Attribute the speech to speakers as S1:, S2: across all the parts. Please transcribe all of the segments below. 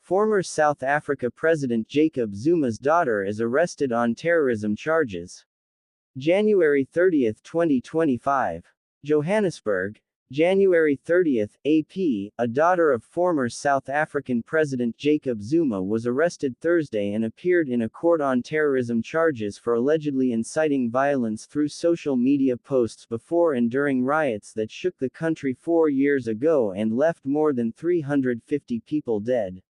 S1: Former South Africa President Jacob Zuma's daughter is arrested on terrorism charges. January 30, 2025. Johannesburg, January 30, AP, a daughter of former South African President Jacob Zuma was arrested Thursday and appeared in a court on terrorism charges for allegedly inciting violence through social media posts before and during riots that shook the country 4 years ago and left more than 350 people dead.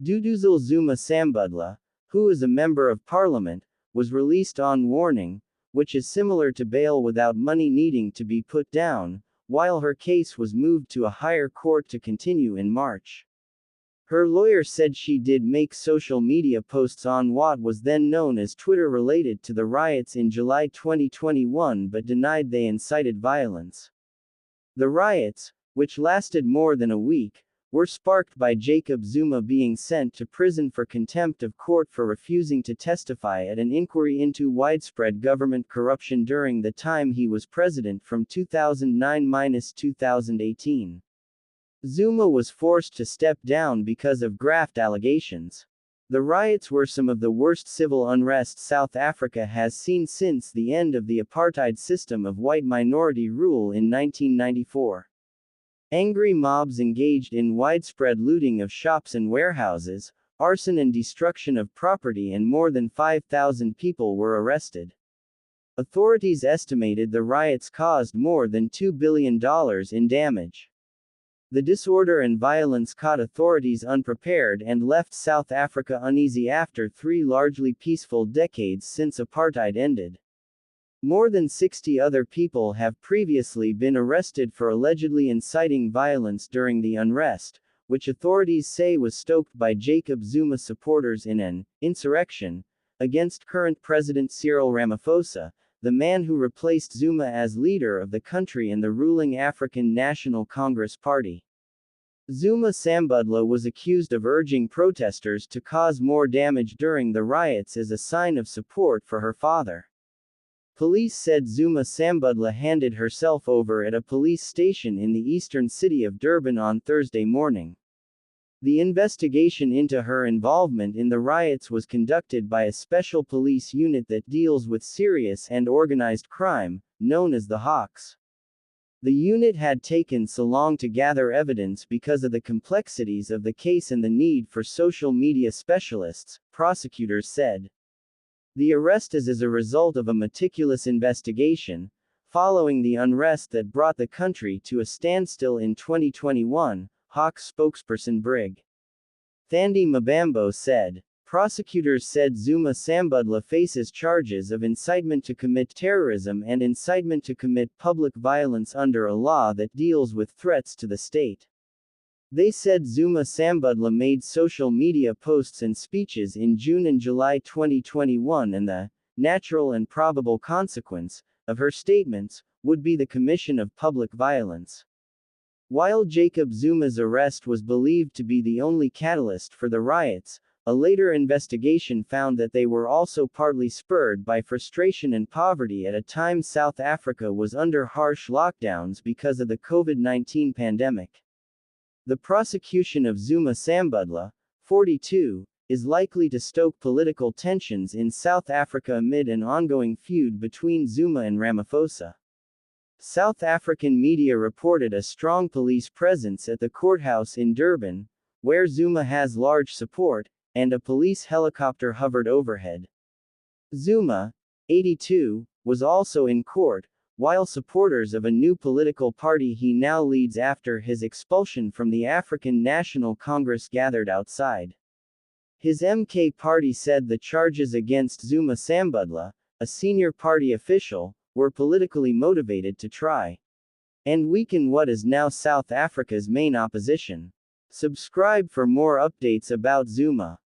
S1: Duduzile Zuma-Sambudla, who is a member of parliament, was released on warning, which is similar to bail without money needing to be put down, while her case was moved to a higher court to continue in March. Her lawyer said she did make social media posts on what was then known as Twitter related to the riots in July 2021 but denied they incited violence. The riots, which lasted more than a week, were sparked by Jacob Zuma being sent to prison for contempt of court for refusing to testify at an inquiry into widespread government corruption during the time he was president from 2009–2018. Zuma was forced to step down because of graft allegations. The riots were some of the worst civil unrest South Africa has seen since the end of the apartheid system of white minority rule in 1994. Angry mobs engaged in widespread looting of shops and warehouses, arson and destruction of property, and more than 5,000 people were arrested. Authorities estimated the riots caused more than $2 billion in damage. The disorder and violence caught authorities unprepared and left South Africa uneasy after 3 largely peaceful decades since apartheid ended. More than 60 other people have previously been arrested for allegedly inciting violence during the unrest, which authorities say was stoked by Jacob Zuma supporters in an insurrection against current President Cyril Ramaphosa, the man who replaced Zuma as leader of the country in the ruling African National Congress Party. Zuma-Sambudla was accused of urging protesters to cause more damage during the riots as a sign of support for her father. Police said Zuma-Sambudla handed herself over at a police station in the eastern city of Durban on Thursday morning. The investigation into her involvement in the riots was conducted by a special police unit that deals with serious and organized crime, known as the Hawks. The unit had taken so long to gather evidence because of the complexities of the case and the need for social media specialists, prosecutors said. The arrest is as a result of a meticulous investigation, following the unrest that brought the country to a standstill in 2021, Hawks spokesperson Brig. Thandi Mabambo said. Prosecutors said Zuma-Sambudla faces charges of incitement to commit terrorism and incitement to commit public violence under a law that deals with threats to the state. They said Zuma-Sambudla made social media posts and speeches in June and July 2021 and the natural and probable consequence of her statements would be the commission of public violence. While Jacob Zuma's arrest was believed to be the only catalyst for the riots, a later investigation found that they were also partly spurred by frustration and poverty at a time South Africa was under harsh lockdowns because of the COVID-19 pandemic. The prosecution of Zuma-Sambudla, 42, is likely to stoke political tensions in South Africa amid an ongoing feud between Zuma and Ramaphosa. South African media reported a strong police presence at the courthouse in Durban, where Zuma has large support, and a police helicopter hovered overhead. Zuma, 82, was also in court, while supporters of a new political party he now leads after his expulsion from the African National Congress gathered outside. His MK party said the charges against Zuma-Sambudla, a senior party official, were politically motivated to try and weaken what is now South Africa's main opposition. Subscribe for more updates about Zuma.